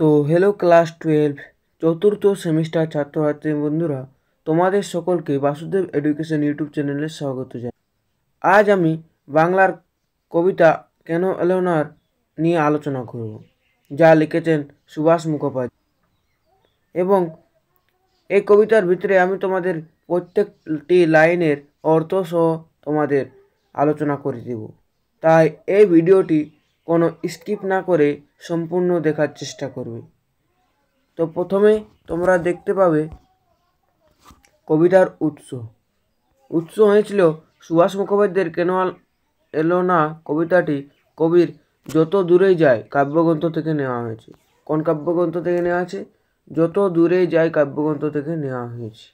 তো hello class 12 চতুর্থ semester ছাত্রছাত্রী বন্ধুরা, তোমাদের সকলকে বাসুদেব এডুকেশন ইউটিউব চ্যানেলে স্বাগত জানাই। আজ আমি বাংলার কবিতা কেন এলো না নিয়ে আলোচনা করব, যা লিখেছেন সুভাষ মুখোপাধ্যায়। এবং এই কবিতার ভিতরে আমি তোমাদের প্রত্যেকটি লাইনের অর্থ সহ তোমাদের আলোচনা করে দেব। তাই এই ভিডিওটি কোনো স্কিপ না করে সম্পূর্ণ দেখার চেষ্টা করবে। তো প্রথমে তোমরা দেখতে পাবে কবিতার উৎস হয়েছিল সুভাষ মুখোপাধ্যায়ের কেন এলো না কবিতাটি কবির যত দূরেই যায় কাব্যগ্রন্থ থেকে নেওয়া হয়েছে। কোন কাব্যগ্রন্থ থেকে নেওয়া আছে? যত দূরেই যায় কাব্যগ্রন্থ থেকে নেওয়া হয়েছে।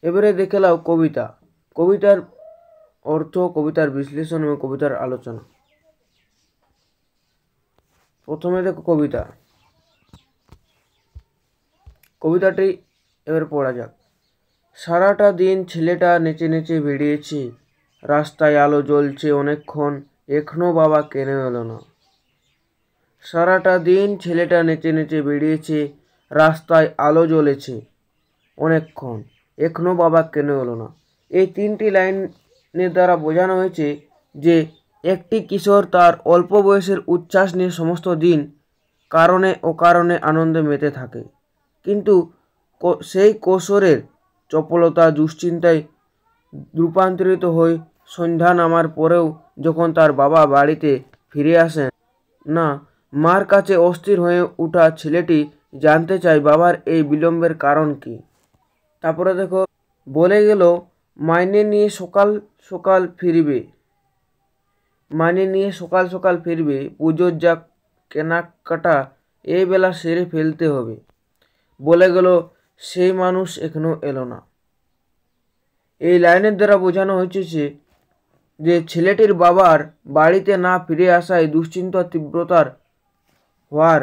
এবারে দেখে নাও কবিতার অর্থ, কবিতার বিশ্লেষণ এবং কবিতার আলোচনা। প্রথমে দেখো কবিতাটি এবার পড়া যাক। সারাটা দিন ছেলেটা নেচে নেচে বেরিয়েছে, রাস্তায় আলো জ্বলছে অনেকক্ষণ, এখনো বাবা কেন এলো না। সারাটা দিন ছেলেটা নেচে নেচে বেরিয়েছে, রাস্তায় আলো জ্বলেছে অনেকক্ষণ, এখনো বাবা কেন এলো না। এই তিনটি লাইনের দ্বারা বোঝানো হয়েছে যে একটি কিশোর তার অল্প বয়সের উচ্ছ্বাস নিয়ে সমস্ত দিন কারণে অকারণে আনন্দে মেতে থাকে, কিন্তু সেই কৈশোরের চপলতা দুশ্চিন্তায় রূপান্তরিত হয়ে সন্ধ্যা নামার পরেও যখন তার বাবা বাড়িতে ফিরে আসেন না, মার কাছে অস্থির হয়ে ওঠা ছেলেটি জানতে চায় বাবার এই বিলম্বের কারণ কি। তারপরে দেখো, বলে গেল মাইনে নিয়ে সকাল সকাল ফিরবে, পুজোর যা কেনাকাটা এই বেলা সেরে ফেলতে হবে। বলে গেল সেই মানুষ এখনো এলো না। এই লাইনের দ্বারা বোঝানো হয়েছে যে ছেলেটির বাবার বাড়িতে না ফিরে আসায় দুশ্চিন্তার তীব্রতার হওয়ার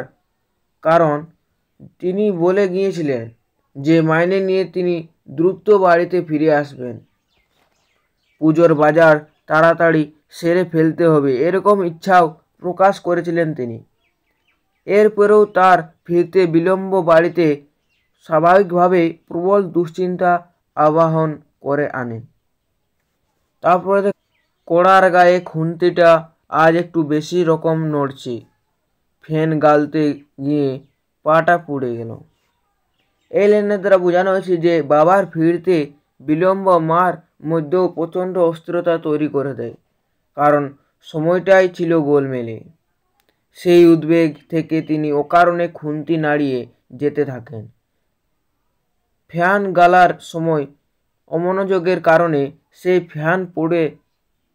কারণ তিনি বলে গিয়েছিলেন যে মাইনে নিয়ে তিনি দ্রুত বাড়িতে ফিরে আসবেন, পুজোর বাজার তাড়াতাড়ি সেরে ফেলতে হবে, এরকম ইচ্ছাও প্রকাশ করেছিলেন তিনি। এরপরেও তার ফিরতে বিলম্ব বাড়িতে স্বাভাবিকভাবে প্রবল দুশ্চিন্তা আবাহন করে আনে। তারপরে কড়ার গায়ে খুন্তিটা আজ একটু বেশি রকম নড়ছে, ফ্যান গালতে গিয়ে পাটা পুড়ে গেল। এই লাইনের দ্বারা বোঝানো হয়েছে যে বাবার ফিরতে বিলম্ব মার মধ্যেও প্রচণ্ড অস্থিরতা তৈরি করে দেয়, কারণ সময়টাই ছিল গোলমেলে। সেই উদ্বেগ থেকে তিনি অকারণে খুন্তি নাড়িয়ে যেতে থাকেন। ফ্যান গালার সময় অমনোযোগের কারণে সেই ফ্যান পড়ে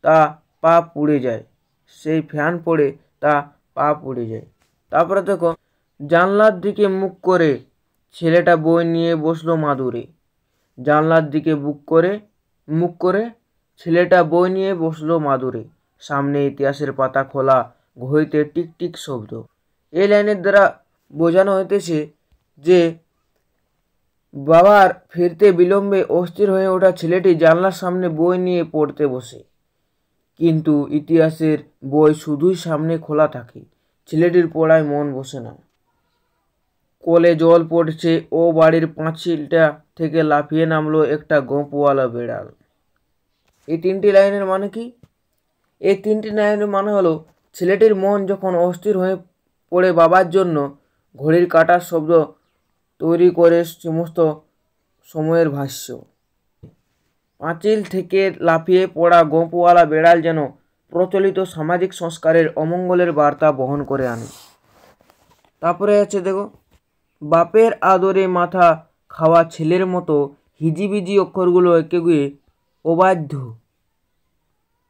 তা পা পুড়ে যায়। তারপরে দেখো, জানলার দিকে মুখ করে ছেলেটা বই নিয়ে বসলো মাদুরে। জানলার দিকে মুখ করে ছেলেটা বই নিয়ে বসলো মাদুরে, সামনে ইতিহাসের পাতা খোলা, ঘড়িতে টিকটিক শব্দ। এই লাইনের দ্বারা বোঝানো হইতেছে যে বাবার ফিরতে বিলম্বে অস্থির হয়ে ওঠা ছেলেটি জানলার সামনে বই নিয়ে পড়তে বসে, কিন্তু ইতিহাসের বই শুধুই সামনে খোলা থাকে, ছেলেটির পড়ায় মন বসে না। কলে জল পড়ছে, ও বাড়ির পাঁচিলটা থেকে লাফিয়ে নামলো একটা গোঁপওয়ালা বেড়াল। এই তিনটি লাইনের মানে কি? এই তিনটি লাইনের মানে হলো, ছেলেটির মন যখন অস্থির হয়ে পড়ে বাবার জন্য ঘড়ির কাঁটার শব্দ তৈরি করে সমস্ত সময়ের ভাষ্য। পাঁচিল থেকে লাফিয়ে পড়া গোঁপওয়ালা বেড়াল যেন প্রচলিত সামাজিক সংস্কারের অমঙ্গলের বার্তা বহন করে আনে। তারপরে আছে দেখো, বাপের আদরে মাথা খাওয়া ছেলের মতো হিজিবিজি অক্ষরগুলো এঁকে গিয়ে অবাধ্য,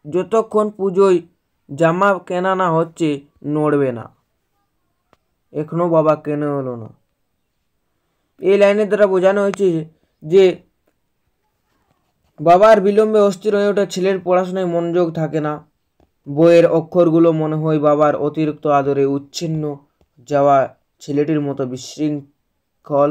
যতক্ষণ পুজোয় জামা কেনা না হচ্ছে নড়বে না, এখনো বাবা কেন হলো না। এই লাইনের দ্বারা বোঝানো হয়েছে যে বাবার বিলম্বে অস্থির হয়ে ওঠা ছেলের পড়াশোনায় মনোযোগ থাকে না, বইয়ের অক্ষরগুলো মনে হয় বাবার অতিরিক্ত আদরে উচ্ছিন্ন যাওয়া ছেলেটির মতো বিশৃঙ্খল,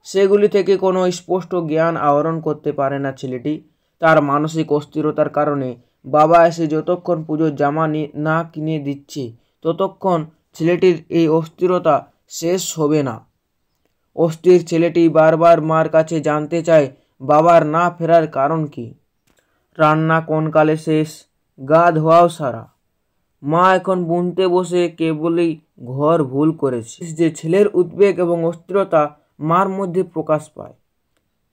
সেগুলি থেকে কোনো স্পষ্ট জ্ঞান আহরণ করতে পারে না ছেলেটি। তার মানসিক অস্থিরতার কারণে বাবা এসে যতক্ষণ পুজোর জামা না কিনে দিচ্ছে ততক্ষণ ছেলেটির এই অস্থিরতা শেষ হবে না। অস্থির ছেলেটি বারবার মার কাছে জানতে চায় বাবার না ফেরার কারণ কি। রান্না কোনকালে শেষ, গা ধোয়াও সারা। মা এখন বুনতে বসে কেবলই ঘর ভুল করেছে। যে ছেলের উদ্বেগ এবং অস্থিরতা মার মধ্যে প্রকাশ পায়।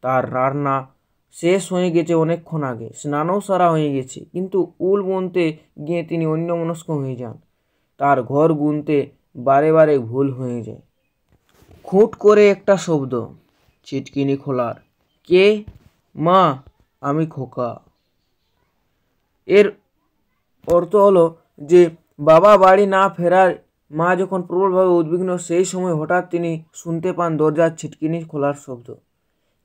তার রান্না শেষ হয়ে গেছে অনেকক্ষণ আগে, স্নানও সারা হয়ে গেছে, কিন্তু উল বুনতে গিয়ে তিনি অন্যমনস্ক হয়ে যান। তার ঘর গুনতে বারে বারে ভুল হয়ে যায়। খুঁট করে একটা শব্দ, ছিটকিনি খোলার। কে? মা, আমি খোকা। এর অর্থ হলো যে বাবা বাড়ি না ফেরার মা যখন প্রবলভাবে উদ্বিগ্ন, সেই সময় হঠাৎ তিনি শুনতে পান দরজার ছিটকিনি খোলার শব্দ।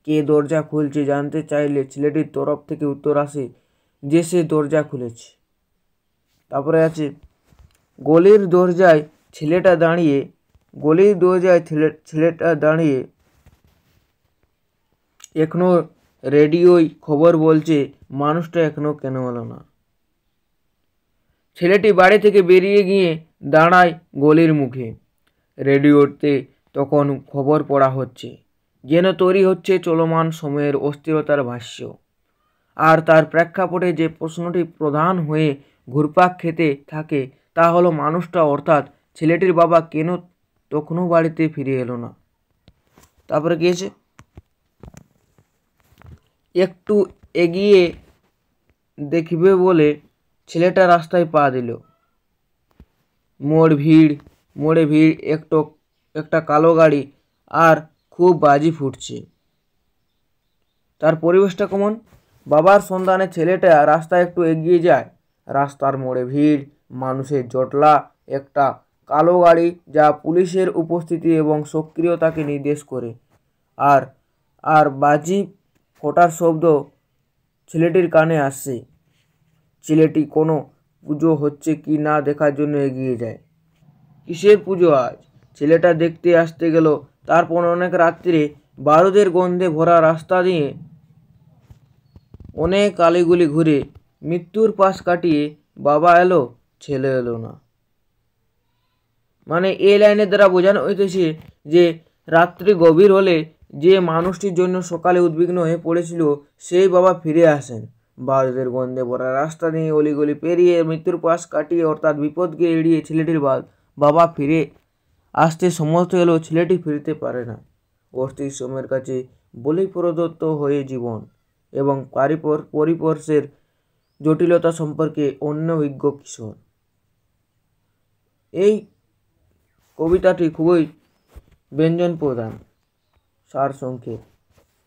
কে দরজা খুলছে জানতে চাইলে ছেলেটির তরফ থেকে উত্তর আসে যে সে দরজা খুলেছে। তারপরে আছে গলির দরজায় ছেলেটা দাঁড়িয়ে এখনো রেডিওয় খবর বলছে, মানুষটা এখনো কেন এলো না। ছেলেটি বাড়ি থেকে বেরিয়ে গিয়ে দাঁড়ায় গলির মুখে। রেডিওতে তখন খবর পড়া হচ্ছে, যেন তৈরি হচ্ছে চলমান সময়ের অস্থিরতার ভাষ্য। আর তার প্রেক্ষাপটে যে প্রশ্নটি প্রধান হয়ে ঘুরপাক খেতে থাকে তা হলো মানুষটা অর্থাৎ ছেলেটির বাবা কেন তখনও বাড়িতে ফিরে এলো না। তারপরে কি আছে, একটু এগিয়ে দেখবে বলে ছেলেটা রাস্তায় পা দিল। মোড়ে ভিড়, একটা কালো গাড়ি আর খুব বাজি ফুটছে। তার পরিবেশটা কেমন? বাবার সন্ধানে ছেলেটা রাস্তায় একটু এগিয়ে যায়। রাস্তার মোড়ে ভিড়, মানুষের জটলা, একটা কালো গাড়ি যা পুলিশের উপস্থিতি এবং সক্রিয়তাকে নির্দেশ করে, আর বাজি ফোটার শব্দ ছেলেটির কানে আসছে। ছেলেটি কোনো পুজো হচ্ছে কি না দেখার জন্য এগিয়ে যায়। কিসের পুজো আজ? ছেলেটা দেখতে আসতে গেল। তারপর অনেক রাত্রিরে বারুদের গন্ধে ভরা রাস্তা দিয়ে অনেক আলিগুলি ঘুরে মৃত্যুর পাশ কাটিয়ে বাবা এলো, ছেলে এলো না। মানে এই লাইনের দ্বারা বোঝানো হইতেছে যে রাত্রি গভীর হলে যে মানুষটির জন্য সকালে উদ্বিগ্ন হয়ে পড়েছিল সেই বাবা ফিরে আসেন। বারুদের গন্ধে ভরা রাস্তা দিয়ে অলিগলি পেরিয়ে মৃত্যুর পাশ কাটিয়ে অর্থাৎ বিপদকে এড়িয়ে ছেলেটির বাবা ফিরে আসতে সমর্থ এলেও ছেলেটি ফিরতে পারে না। অস্থির সময়ের কাছে বলেই প্রদত্ত হয়ে জীবন এবং পরিপর্শের জটিলতা সম্পর্কে অনভিজ্ঞ কিশোর। এই কবিতাটি খুবই ব্যঞ্জন প্রধান। সারসংক্ষেপ,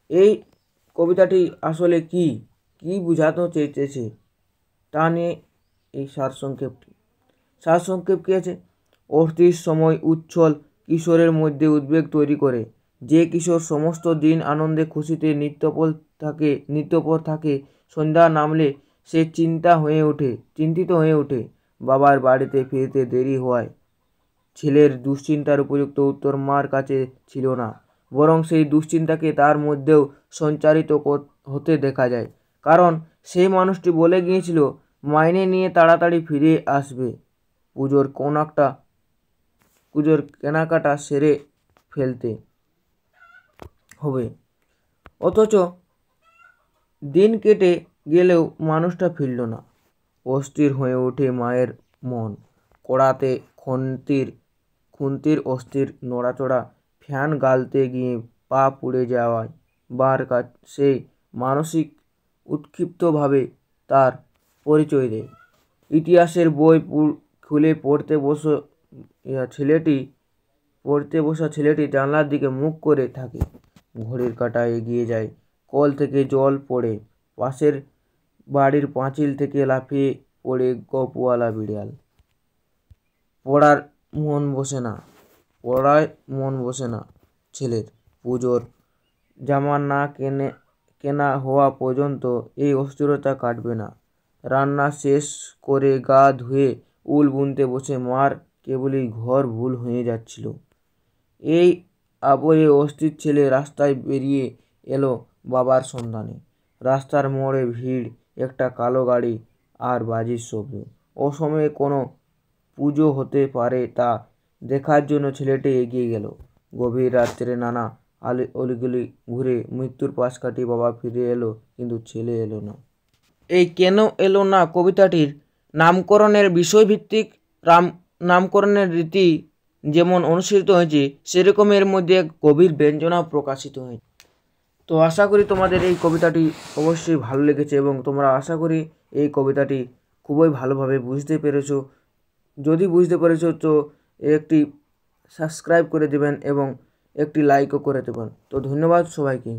এই কবিতাটি আসলে কি বুঝাতে চেয়েছে তা নিয়ে এই সারসংক্ষেপ কি আছে? অস্থির সময় উচ্ছল কিশোরের মধ্যে উদ্বেগ তৈরি করে। যে কিশোর সমস্ত দিন আনন্দে খুশিতে নিত্যপর থাকে, সন্ধ্যা নামলে সে চিন্তিত হয়ে ওঠে। বাবার বাড়িতে ফিরতে দেরি হওয়ায় ছেলের দুশ্চিন্তার উপযুক্ত উত্তর মার কাছে ছিল না, বরং সেই দুশ্চিন্তাকে তার মধ্যেও সঞ্চারিত হতে দেখা যায়। কারণ সেই মানুষটি বলে গিয়েছিল মাইনে নিয়ে তাড়াতাড়ি ফিরে আসবে, পুজোর কেনাকাটা সেরে ফেলতে হবে। অথচ দিন কেটে গেলেও মানুষটা ফিরল না। অস্থির হয়ে ওঠে মায়ের মন। কড়াতে খুন্তির অস্থির নড়াচড়া, ফ্যান গালতে গিয়ে পা পুড়ে যাওয়ায় সেই মানসিক উৎক্ষিপ্তভাবে তার পরিচয় দেয়। ইতিহাসের বই খুলে পড়তে বসা ছেলেটি জানলার দিকে মুখ করে থাকে। ঘড়ির কাঁটা এগিয়ে যায়। কল থেকে জল পড়ে। পাশের বাড়ির পাঁচিল থেকে লাফিয়ে পড়ে গোপওয়ালা বিড়াল। পড়ায় মন বসে না ছেলের। পুজোর জামা না কেনা হওয়া পর্যন্ত এই অস্থিরতা কাটবে না। রান্না শেষ করে গা ধুয়ে উল বুনতে বসে মার কেবলই ঘর ভুল হয়ে যাচ্ছিল। এই আবহে অস্থির ছেলে রাস্তায় বেরিয়ে এলো বাবার সন্ধানে। রাস্তার মোড়ে ভিড়, একটা কালো গাড়ি আর বাজির শব্দ। অসময়ে কোনো পুজো হতে পারে তা দেখার জন্য ছেলেটি এগিয়ে গেল। গভীর রাত্রে নানা অলিগলি ঘুরে মৃত্যুর পাশ কাটিয়ে বাবা ফিরে এলো, কিন্তু ছেলে এলো না। এই কেন এলো না কবিতাটির নামকরণের বিষয়ভিত্তিক নামকরণের রীতি যেমন অনুসৃত হয়েছে, সেরকম এর মধ্যে এক গভীর ব্যঞ্জনা প্রকাশিত হয়েছে। তো আশা করি তোমাদের এই কবিতাটি অবশ্যই ভালো লেগেছে এবং তোমরা আশা করি এই কবিতাটি খুবই ভালোভাবে বুঝতে পেরেছো। যদি বুঝতে পেরেছো তো একটি সাবস্ক্রাইব করে দেবেন এবং একটি লাইকও করে দেবেন। তো ধন্যবাদ সবাইকে।